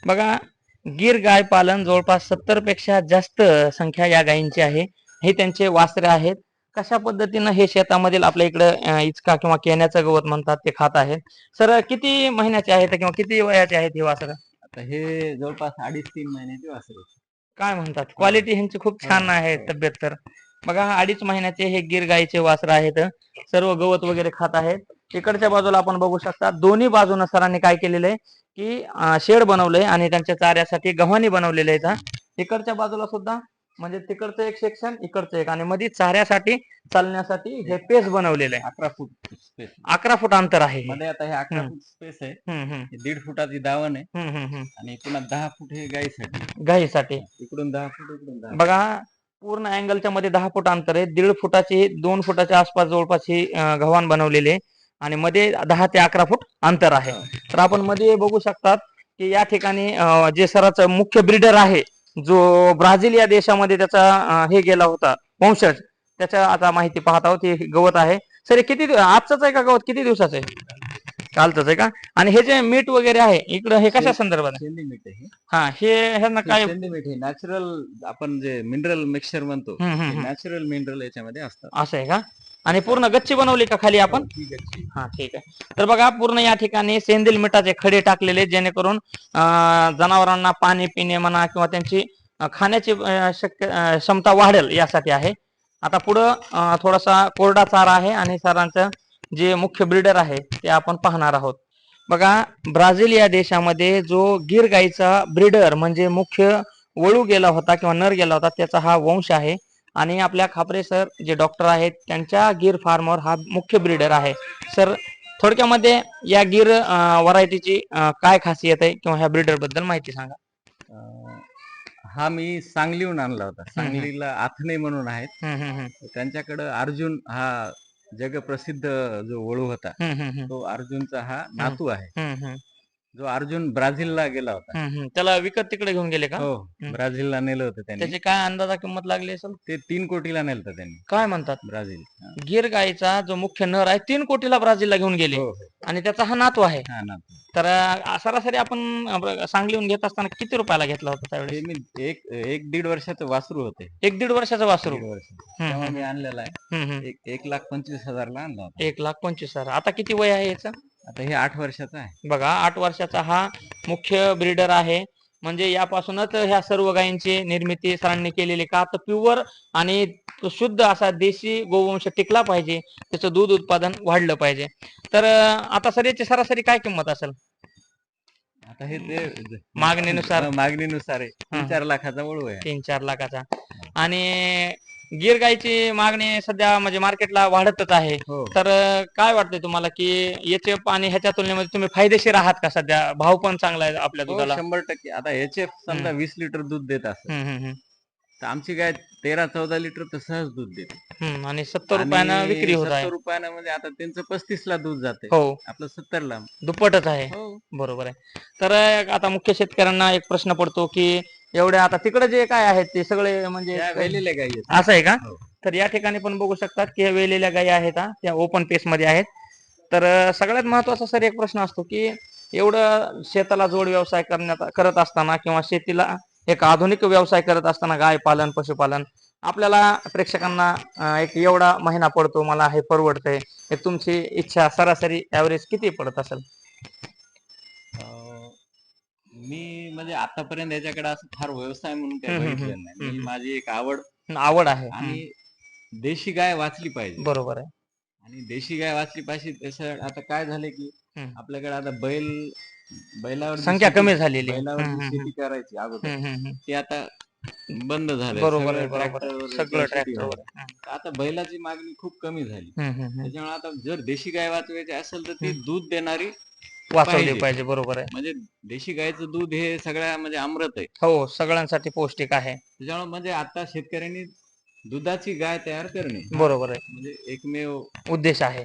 बघा, गीर गाय पालन जवळपास 70 पेक्षा जास्त संख्या या गायींची आहे. हे त्यांचे वासरे आहेत. कशा पद्धतीनं हे शेतामधील आपल्या इकडं इचका किंवा केण्याचं गवत म्हणतात ते खात आहेत. सर किती महिन्याचे आहेत किंवा किती वयाचे आहेत हे वासरं? आता हे जवळपास 2.5-3 महिन्याचे वासरे आहेत. काय म्हणतात? क्वालिटी ह्यांची खूप छान आहे तब्येत तर. बघा 2.5 महिन्याचे हे गीर गाईचे वासरं आहेत. सर्व गवत वगैरे खात आहेत. इकडच्या बाजूला आपण बघू शकता दोन्ही बाजूनं सरांनी काय केलेलं आहे की शेड बनवलंय आणि त्यांच्या चाऱ्यासाठी गव्हाणी बनवलेले आहेत. इकडच्या बाजूला सुद्धा म्हणजे तिकडचं एक सेक्शन इकडचं एक आणि मध्ये चाऱ्यासाठी चालण्यासाठी हे पेस बनवलेलं आहे. 11 फूट स्पेस 11 फूट अंतर आहे हे. मध्ये. आता हे 11 फूट स्पेस आहे. हम्म, हम्म, 1.5 फुटाची दावण आहे हम्म. आणि पुन्हा 10 फूट हे गाईसाठी. गाईसाठी इकडून 10 फूट, इकडून 10 बघा पूर्ण अँगलच्या मध्ये 10 फूट अंतर आहे. 1.5 फुटाची 2 फुटाच्या आसपास जवळपास ही गव्हाण बनवलेली आहे आणि मध्ये 10 ते 11 फूट अंतर आहे. तर आपण मध्ये बघू शकतात की या ठिकाणी जे सराचं मुख्य ब्रीडर आहे जो ब्राझील या देशामध्ये त्याचा हे गेला होता वंशज, त्याच्या आता माहिती पाहत आहोत. हे गवत आहे सर, किती आजच आहे का गवत? किती दिवसाचं आहे? कालच आहे का? आणि हे जे मीठ वगैरे आहे इकडं हे कशा संदर्भात आहे? सेंदी मीठ आहे. हा हे ह्यांना काय सेंदी मीठ हे नॅचरल, आपण जे मिनरल मिक्सचर म्हणतो, नॅचरल मिनरल याच्यामध्ये असतात. असं आहे का? आणि पूर्ण गच्ची बनवली का खाली आपण? हा ठीक आहे. तर बघा पूर्ण या ठिकाणी सेंदिल मिठाचे खडे टाकलेले जेणेकरून जनावरांना पाणी पिणे म्हणा किंवा त्यांची खाण्याची क्षमता वाढेल यासाठी आहे. आता पुढं थोडासा कोरडा चारा आहे आणि सरांचं जे मुख्य ब्रीडर आहे ते आपण पाहणार आहोत. बघा ब्राझील या देशामध्ये जो गीर गाईचा ब्रीडर म्हणजे मुख्य वळू गेला होता किंवा नर गेला होता त्याचा हा वंश आहे आणि आपल्या खापरे सर जे डॉक्टर आहेत त्यांच्या गीर फार्मवर हा मुख्य ब्रीडर आहे. सर थोडक्यामध्ये या गीर व्हरायटीची काय खासियत आहे किंवा ह्या ब्रीडर बद्दल माहिती सांगा. हा मी सांगलीहून आणला होता. सांगलीला आथणे म्हणून आहेत. त्यांच्याकडे अर्जुन हा जगप्रसिद्ध जो वळू होता तो अर्जुनचा हा नातू आहे. जो अर्जुन ब्राझीलला गेला होता. त्याला विकत तिकडे घेऊन गेले का? हो, ब्राझीलला नेलं होतं त्यांनी. त्याची काय अंदाजा किंमत लागली असेल? ते 3 कोटीला नेलं होतं त्यांनी. काय म्हणतात? ब्राझील. गीर गाईचा जो मुख्य नर आहे 3 कोटीला ब्राझीलला घेऊन गेले हो, आणि त्याचा हा नातू आहे. हा नातू. तर सरासरी आपण सांगलीहून घेत असताना किती रुपयाला घेतला होता हे त्यावेळेस? मी एक 1.5 वर्षाचं वासरू होते. 1-1.5 वर्षाचं वासरू. 1.5 वर्षाचं. तेव्हा मी आणलेला आहे. 1,25,000 ला आणला होता. 1,25,000. आता किती वय आहे याचं? आता हे 8 वर्षाचं आहे. बघा 8 वर्षाचा हा मुख्य ब्रीडर आहे. म्हणजे यापासूनच ह्या सर्व गायींची निर्मिती सरांनी केलेली का तर प्युअर आणि शुद्ध असा देशी गोवंश टिकला पाहिजे, त्याचं दूध उत्पादन वाढलं पाहिजे. तर आता सर याची सरासरी काय किंमत असेल? आता हे ते मागणीनुसार मागणीनुसार आहे. 3-4 लाखाचा वळू आहे. 3-4 लाखाचा. आणि गीर गाईची मागणी सध्या म्हणजे मार्केटला वाढतच आहे. हो. तर काय वाटतंय तुम्हाला की याचे आणि ह्याच्या तुलनेमध्ये तुम्ही फायदेशीर आहात का? सध्या भाव पण चांगला आहे आपल्या हो, दुधाला. 100%. आता याचे समजा 20 लिटर दूध देत असेल तर आमची गाय 13-14 लिटर तर सहज दूध देते. आणि 70 रुपयानं विक्री होत आहे. 70 रुपयानं म्हणजे आता त्यांचं 35 ला दूध जाते. हो, आपलं 70 ला. दुप्पटच आहे. हो. बरोबर आहे. तर आता मुख्य शेतकऱ्यांना एक प्रश्न पडतो की एवढ्या आता तिकडे जे काय आहेत ते सगळे म्हणजे त्या वेलेल्या गायी आहेत. असं आहे का? हो. तर या ठिकाणी पण बघू शकतात की वेलेल्या गायी आहेत त्या ओपन पेस मध्ये आहेत. तर सगळ्यात महत्वाचा सर एक प्रश्न असतो की एवढं शेताला जोड व्यवसाय करत असताना किंवा शेतीला एक आधुनिक व्यवसाय करत असताना गाय पालन पशुपालन आपल्याला प्रेक्षकांना एक एवढा महिना पडतो मला हे परवडतंय, एक तुमची इच्छा सरासरी ऍव्हरेज किती पडत असेल? मी म्हणजे आतापर्यंत याच्याकडे असं फार व्यवसाय म्हणून काही बघितलेलं नाही. मी माझी एक आवड आहे आणि देशी गाय वाचली पाहिजे. बरोबर आहे. आणि देशी गाय वाचली पाहिजे. तसं आता काय झालंय की आपल्याकडे आता बैलावर संख्या कमी झालेली आहे. बैलावर जी शेती करायची अगोदर ती आता बंद झाली. बरोबर आहे, सगळं ट्रॅक्टरवर. आता बैलाची मागणी खूप कमी झाली. त्याच्यामुळे आता जर देशी गाय वाचवायची असेल तर ती दूध देणारी वाचवली पाहिजे. बरोबर आहे. म्हणजे देशी गायचं दूध हे सगळ्या म्हणजे अमृत आहे. हो, सगळ्यांसाठी पौष्टिक आहे. त्याच्यामुळे म्हणजे आता शेतकऱ्यांनी दुधाची गाय तयार करणे बरोबर आहे, म्हणजे एकमेव उद्देश आहे.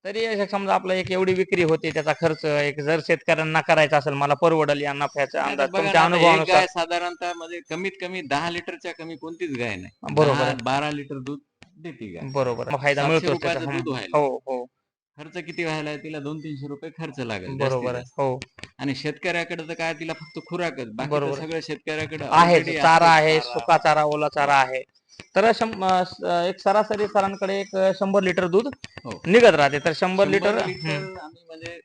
तरी समजा आपला एक एवढी विक्री होते त्याचा खर्च एक जर शेतकऱ्यांना करायचा असेल मला परवडेल या नफ्याचा अंदाज तुमच्या अनुभवानुसार? गाय साधारणतः म्हणजे कमीत कमी 10 लिटरच्या कमी कोणतीच गाय नाही. बरोबर आहे. 12 लिटर दूध देते गाय. बरोबर फायदा मिळतो त्याचा. दूध व्हायला. हो हो. खर्च किती व्हायला आहे, तिला 200-300 रुपये खर्च लागेल जास्तीत बरोबर आहे. जास्त. हो, आणि शेतकऱ्याकडे तर काय, तिला फक्त खुराकच, बाकीचं बरोबर आहे. सगळं शेतकऱ्याकडे आहेच, ऑलरेडी चारा असतंच. आहे, चारा, सुका चारा, ओला हो, चारा आहे. तर एक सरासरी सरांकडे एक 100 लिटर दूध हो. निघत राहते. तर 100 लिटर 100 लिटर आम्ही म्हणजे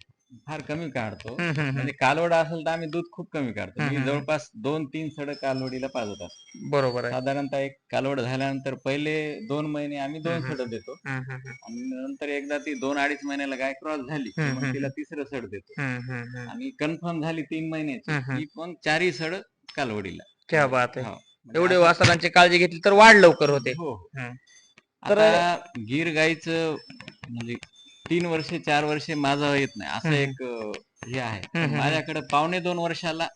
फार कमी काढतो. हम्म, हम्म, म्हणजे कालवड असेल तर आम्ही दूध खूप कमी काढतो. मी हम्म. जवळपास 2-3 सड कालवडीला पाजत असतो. बरोबर आहे. साधारणतः एक कालवड झाल्यानंतर पहिले 2 महिने आम्ही 2 सड देतो. हम्म, हम्म, आणि नंतर एकदा ती 2-2.5 महिन्याला गाय क्रॉस झाली की हम्म, मग हम्म, तिला तिसरं सड देतो. हम्म. आणि कन्फर्म झाली 3 महिन्याची हम्म. की मग 4ही सड कालवडीला. क्या बात आहे. हो. म्हणजे एवढे असं वासरांची काळजी घेतली तर वाढ लवकर होते. हो, हो. हम्म. तर आता गीर गाईचं म्हणजे 3 वर्षे 4 वर्षे माझं येत नाही असं एक हे आहे. पण माझ्याकडे 1.5-2 वर्षाला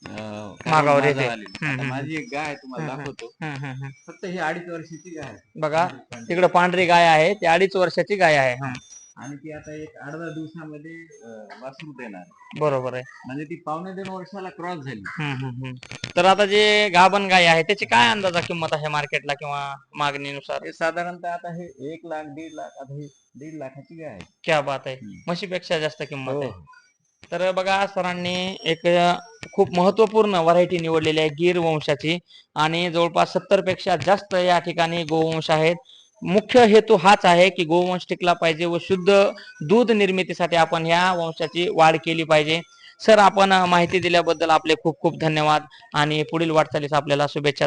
कालवड मागावर येते. माझा आली. आता माझी एक गाय आहे, तुम्हाला दाखवतो. फक्त ही 2.5 वर्षाची गाय आहे. बघा, पांढरी. तिकडे पांढरी गाय आहे, ती 2.5 वर्षाची गाय आहे. आणि ती आता एक 8-10 दिवसामध्ये वासरू देणार आहे. बरोबर आहे. म्हणजे ती 1.5-2 वर्षाला क्रॉस झाली. तर आता जे गाभण गाय आहे त्याची काय अंदाजा किंमत आहे मार्केटला किंवा मागणीनुसार? हे साधारणतः आता हे 1 लाख 1.5 लाख, आता हे 1.5 लाखाची गाय आहे. क्या बात आहे. हम्म. म्हशीपेक्षा जास्त किंमत हो, आहे. हो. तर बघा, सरांनी एक खूप महत्वपूर्ण व्हरायटी निवडलेली आहे गीर वंशाची, आणि जवळपास 70 पेक्षा जास्त या ठिकाणी गोवंश आहेत. मुख्य हेतू हाच आहे की गोवंश टिकला पाहिजे व शुद्ध दूध निर्मितीसाठी आपण ह्या वंशाची वाढ केली पाहिजे. सर, आपण माहिती दिल्याबद्दल आपले खूप खूप धन्यवाद आणि पुढील वाटचालीस आपल्याला शुभेच्छा.